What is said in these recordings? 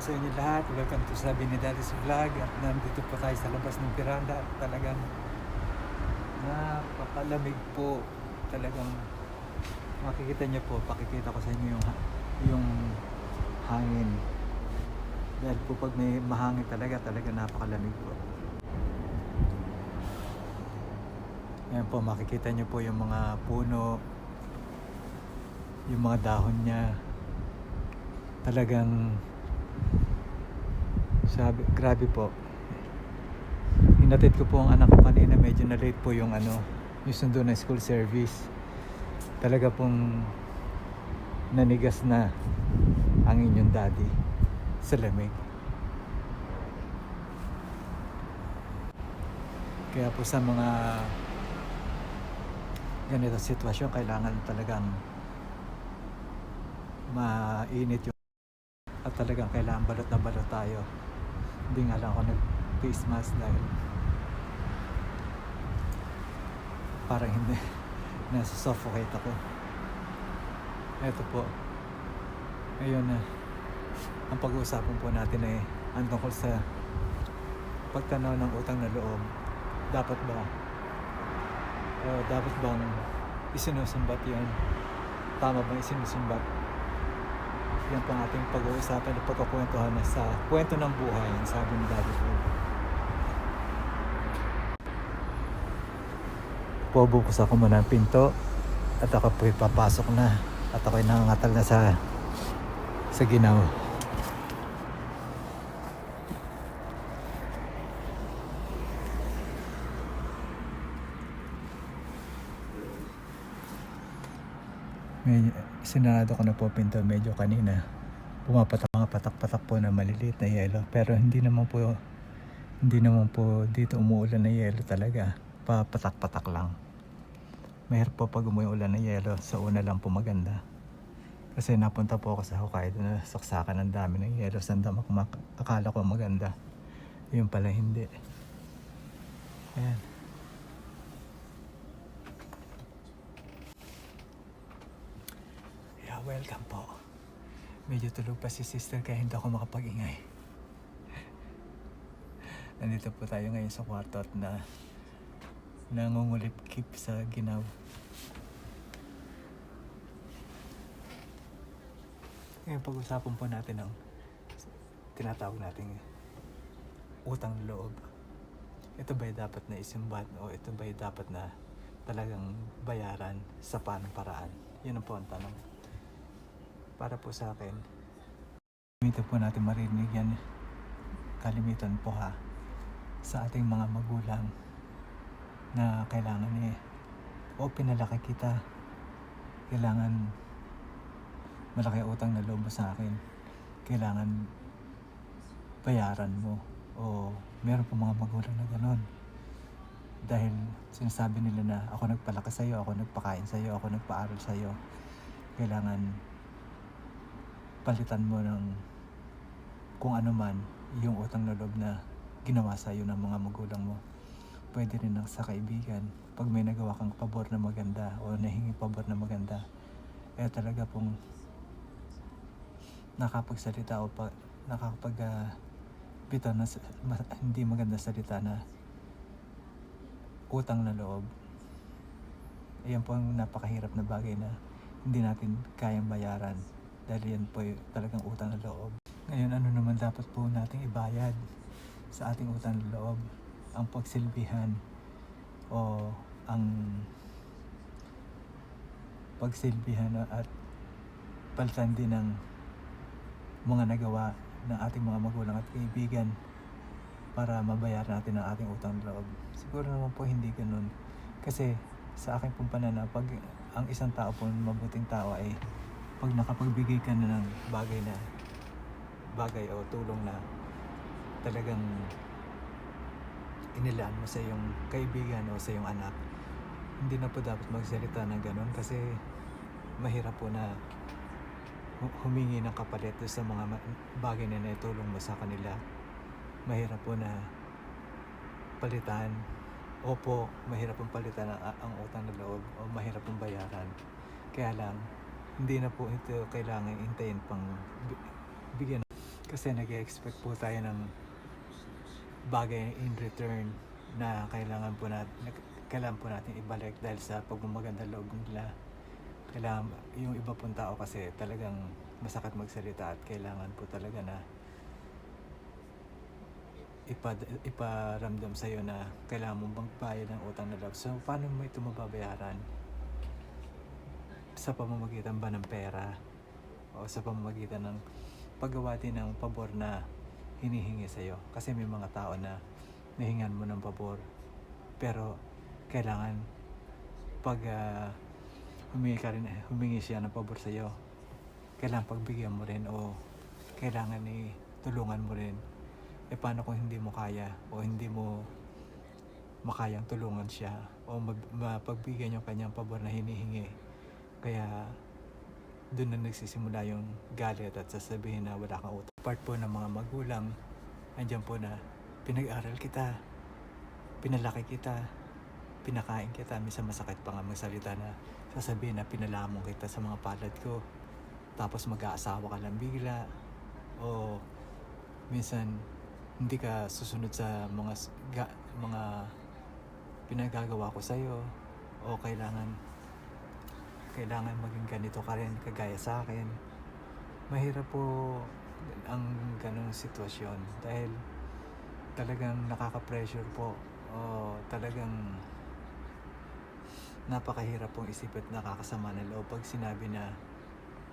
sa inyo lahat. Welcome to Sabi ni Daddy's Vlog. At nandito po tayo sa labas ng piranda. At talagang napakalamig po. Talagang makikita nyo po, pakikita ko sa inyo yung hangin. Dahil po pag may mahangin talaga napakalamig po. Ayan po, makikita nyo po yung mga puno, yung mga dahon niya. Talagang sabi, grabe po. Hinatid ko po ang anak ko kanina, medyo na late po yung sundo na school service. Talaga pong nanigas na ang inyong daddy sa lamig. Kaya po sa mga ganito sitwasyon, kailangan talagang mainit yung at talagang kailangan balot na balot tayo. Hindi nga lang ako nag-face mask dahil parang hindi nasa-suffocate ako. Eto po, ngayon na ang pag-uusapan po natin ay ang tungkol sa pagtanaw ng utang na loob. Dapat bang isinusumbat yan? Tama bang isinusumbat? Yan po ang ating pag-uusapan at pagkakwentuhan na sa kwento ng buhay, sabi ni Daddy Fred. Bubukas ako muna ng pinto at ako po'y papasok na at ako'y nangangatal na sa ginaw. Sinarado ko na po pinto, medyo kanina pumapatak mga patak-patak po na maliliit na yelo, pero hindi naman po dito umuulan na yelo talaga, papatak-patak lang. Mahirap po pag umuulan na yelo, sa una lang po maganda kasi napunta po ako sa Hokkaido na saksakan ng dami ng yelo, sandama akala ko maganda, yun pala hindi. Ayan. Welcome po. Medyo tulog pa si sister kaya hindi ako makapag-ingay. Nandito po tayo ngayon sa kwarto at nangungulip-kip sa ginaw. Ngayon pag-usapan po natin ang tinatawag nating utang loob. Ito ba'y dapat na isumbat o ito ba'y dapat na talagang bayaran sa paanong paraan? Yun ang po ang tanong. Para po sa akin, ito po natin marinig yan, kalimitan po sa ating mga magulang na kailangan o pinalaki kita, kailangan malaki utang na loob mo sa akin, kailangan bayaran mo, o meron po mga magulang na ganon dahil sinasabi nila na ako nagpalaki sa'yo, ako nagpakain sa'yo, ako nagpaaral sa'yo, kailangan palitan mo ng kung ano man yung utang na loob na ginawa sa'yo ng mga magulang mo. Pwede rin sa kaibigan, pag may nagawa kang pabor na maganda o nahingi pabor na maganda, talaga pong nakapagsalita o bitaw na hindi maganda salita na utang na loob. Ayan po ang napakahirap na bagay na hindi natin kayang bayaran dahil yan po talagang utang na loob. Ngayon, ano naman dapat po nating ibayad sa ating utang na loob? Ang pagsilbihan o ang pagsilbihan at palitan din ng mga nagawa ng ating mga magulang at kaibigan para mabayaran natin ang ating utang na loob. Siguro naman po hindi ganun. Kasi sa aking pong pananaw, pag ang isang tao po, mabuting tao, ay pag nakapagbigay ka na ng bagay o tulong na talagang inilaan mo sa iyong kaibigan o sa iyong anak, hindi na po dapat magsalita ng ganon kasi mahirap po na humingi ng kapalit sa mga bagay na naitulong mo sa kanila. Mahirap po na palitan. Opo, mahirap pong palitan ang utang na loob o mahirap pong bayaran. Kaya lang, hindi na po ito kailangan hintayin pang bigyan. Kasi nag-expect po tayo ng bagay in return na kailangan po natin ibalik dahil sa pagmamaganda loob nila. Kailangan, yung iba pong tao kasi talagang masakit magsalita at kailangan po talaga na iparamdam sa'yo na kailangan mong magbayad ng utang na loob. So, paano mo ito mababayaran? Sa pamamagitan ba ng pera? O sa pamamagitan ng paggawa din ng pabor na hinihingi sa'yo? Kasi may mga tao na nahingan mo ng pabor, pero kailangan pag humingi siya ng pabor sa'yo, kailangan pagbigyan mo rin o kailangan tulungan mo rin. Paano kung hindi mo kaya o hindi mo makayang tulungan siya o mapagbigyan yung kanyang pabor na hinihingi? Kaya doon na nagsisimula yung galit at sasabihin na wala kang utang. Part po ng mga magulang, andyan po na pinag-aral kita, pinalaki kita, pinakain kita. Minsan masakit pa nga magsalita na sasabihin na pinalamon kita sa mga palad ko, tapos mag-aasawa ka lang bigla, o minsan hindi ka susunod sa mga pinagagawa ko sa'yo, o kailangan maging ganito ka rin kagaya sa akin. Mahirap po ang ganong sitwasyon dahil talagang nakaka-pressure po, o talagang napakahirap pong isipin at nakakasama ng loob pag sinabi na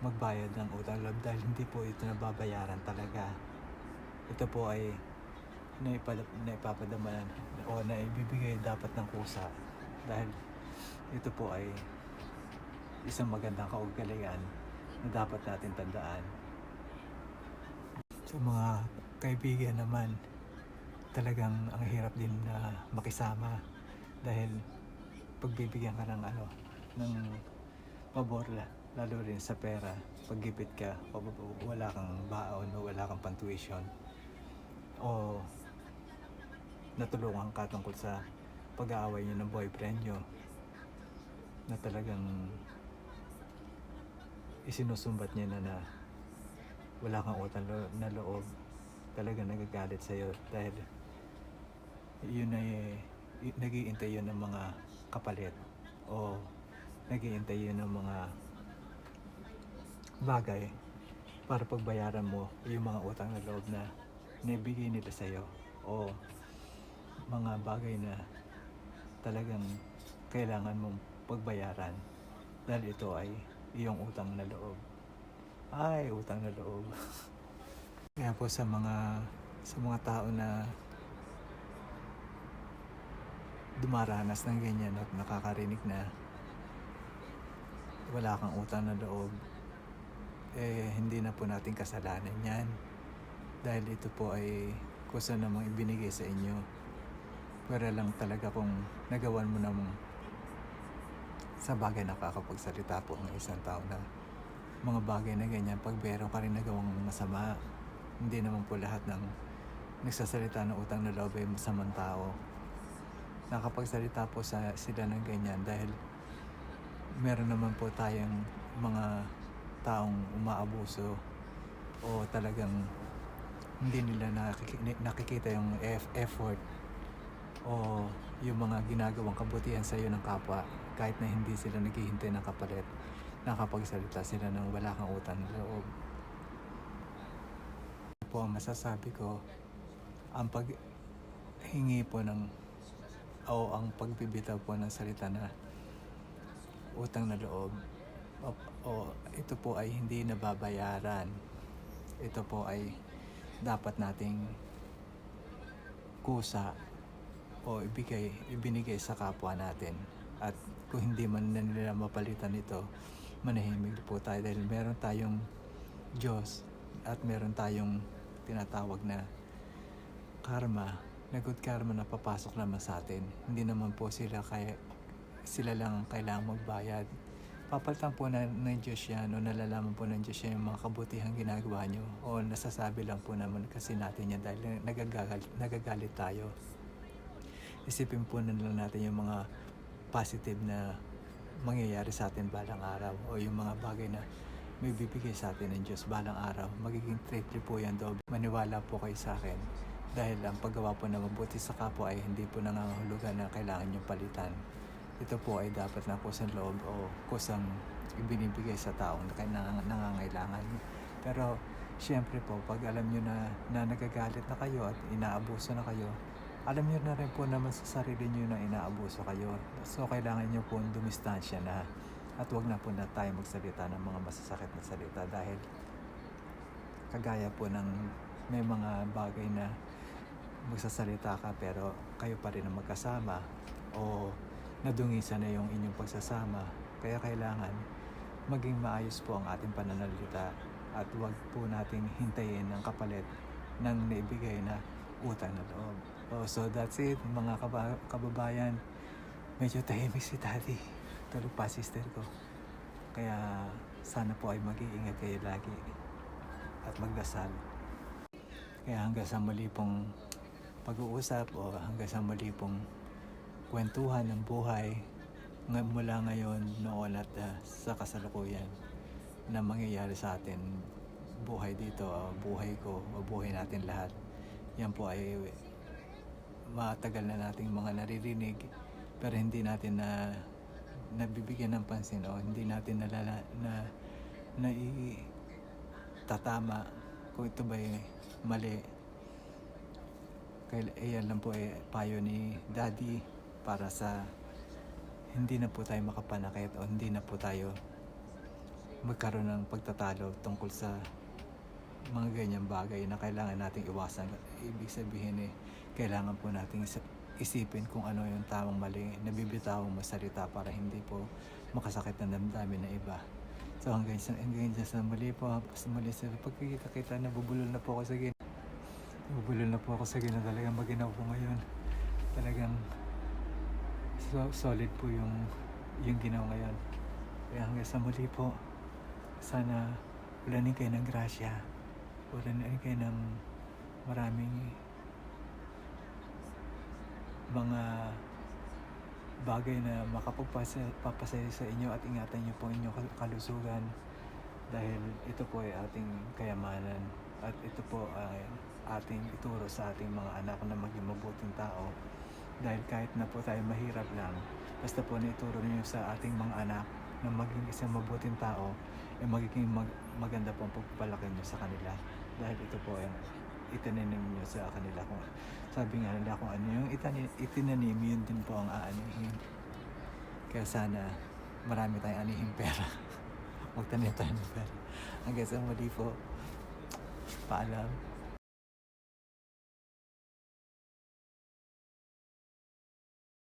magbayad ng utang loob dahil hindi po ito nababayaran talaga. Ito po ay naipapadama o naibibigay dapat ng kusa dahil ito po ay isang magandang kaugalian na dapat natin tandaan. Sa mga kaibigan naman, talagang ang hirap din na makisama dahil pagbibigyan ka ng pabor, lalo rin sa pera, paggipit ka o wala kang baon o wala kang pantuition o natulungan ka tungkol sa pag-aaway nyo ng boyfriend nyo na talagang isinusumbat niya na wala kang utang na loob, talagang nagagalit sa'yo dahil yun ay nag-iintay yun ng mga kapalit o nag-iintay yun ng mga bagay para pagbayaran mo yung mga utang na loob na naibigay nila sa'yo, o mga bagay na talagang kailangan mong pagbayaran dahil ito ay iyong utang na loob. Ay, utang na loob. Kaya po sa mga tao na dumaranas ng ganyan at nakakarinig na wala kang utang na loob, hindi na po natin kasalanan yan dahil ito po ay kusa namang ibinigay sa inyo. Pero lang talaga kung nagawan mo namang sa bagay nakakapagsalita po ng isang tao na mga bagay na ganyan, pag meron ka rin nagawang masama, hindi naman po lahat ng nagsasalita ng utang na loob ay masamang tao. Nakapagsalita po sila ng ganyan dahil meron naman po tayong mga taong umaabuso o talagang hindi nila nakikita yung effort o yung mga ginagawang kabutihan sa iyo ng kapwa, kahit na hindi sila naghihintay ng kapalit. Nakapagsalita sila ng wala kang utang na loob. Po ang masasabi ko, ang paghingi po o ang pagbibitaw po ng salita na utang na loob, o ito po ay hindi nababayaran. Ito po ay dapat nating kusa o ibinigay sa kapwa natin, at kung hindi man nila mapalitan ito, manahimik po tayo dahil meron tayong Diyos at meron tayong tinatawag na karma, na good karma na papasok naman sa atin. Hindi naman po sila lang kailangang magbayad. Papalitan po ng Diyos yan, o nalalaman po ng Diyos yan yung mga kabutihang ginagawa nyo, o nasasabi lang po naman kasi natin yan dahil nagagalit tayo. Isipin po na lang natin yung mga positive na mangyayari sa atin balang araw, o yung mga bagay na may bibigay sa atin ng Diyos balang araw. Magiging triple po yan, doble. Maniwala po kayo sa akin. Dahil ang paggawa po na mabuti sa kapwa ay hindi po nangangahulugan na kailangan nyo palitan. Ito po ay dapat na kusang loob o kusang ibinibigay sa taong nangangailangan. Pero siyempre po, pag alam nyo na nagagalit na kayo at inaabuso na kayo, alam nyo na rin po naman sa sarili nyo na inaabuso kayo. So kailangan nyo po dumistansya na at wag na po na tayo magsalita ng mga masasakit na salita dahil kagaya po ng may mga bagay na magsasalita ka pero kayo pa rin ang magkasama o nadungisan na yung inyong pagsasama. Kaya kailangan maging maayos po ang ating pananalita at wag po nating hintayin ang kapalit ng naibigay na utang na loob. So that's it mga kababayan. Medyo tahimik si Daddy. Tulog pa sister ko. Kaya sana po ay mag-iingat kayo lagi at magdasal. Kaya hanggang sa muli pong pag-uusap o hanggang sa muli pong kwentuhan ng buhay mula ngayon, noon at sa kasalukuyan na mangyayari sa atin, buhay dito, buhay ko, o buhay natin lahat. Yan po ay matagal na nating mga naririnig pero hindi natin na nabibigyan ng pansin o hindi natin tatama kung ito ba mali. Kaya iyan lang po payo ni Daddy para sa hindi na po tayo makapanakit o hindi na po tayo magkaroon ng pagtatalo tungkol sa mga ganyang bagay na kailangan nating iwasan. Ibig sabihin kailangan po nating isipin kung ano yung tamang mali, nabibitawang masalita para hindi po makasakit ng damdamin na iba. So hanggang sa muli po, sa muli sa pagkikita-kita, nabubulol na po ako sa gina talagang maginaw po ngayon. Talagang solid po yung ginaw ngayon. Kaya hanggang sa muli po, sana ulanin kayo ng grasya, ulanin kayo ng maraming mga bagay na makapagpapasaya sa inyo at ingatan niyo po inyong kalusugan dahil ito po ay ating kayamanan at ito po ay ating ituro sa ating mga anak na maging mabuting tao. Dahil kahit na po tayo mahirap lang, basta po naituro niyo sa ating mga anak na maging isang mabuting tao, ay magiging maganda po ang pagpapalaki niyo sa kanila. Dahil ito po ay itinanim niyo sa kanila. Kung sabi nga nila, kung ano yung itinanim, yun din po ang aanihin. Kaya sana marami tayong anihing pera. Magtanim tayo ng pera. Hanggang sa muli po, paalam.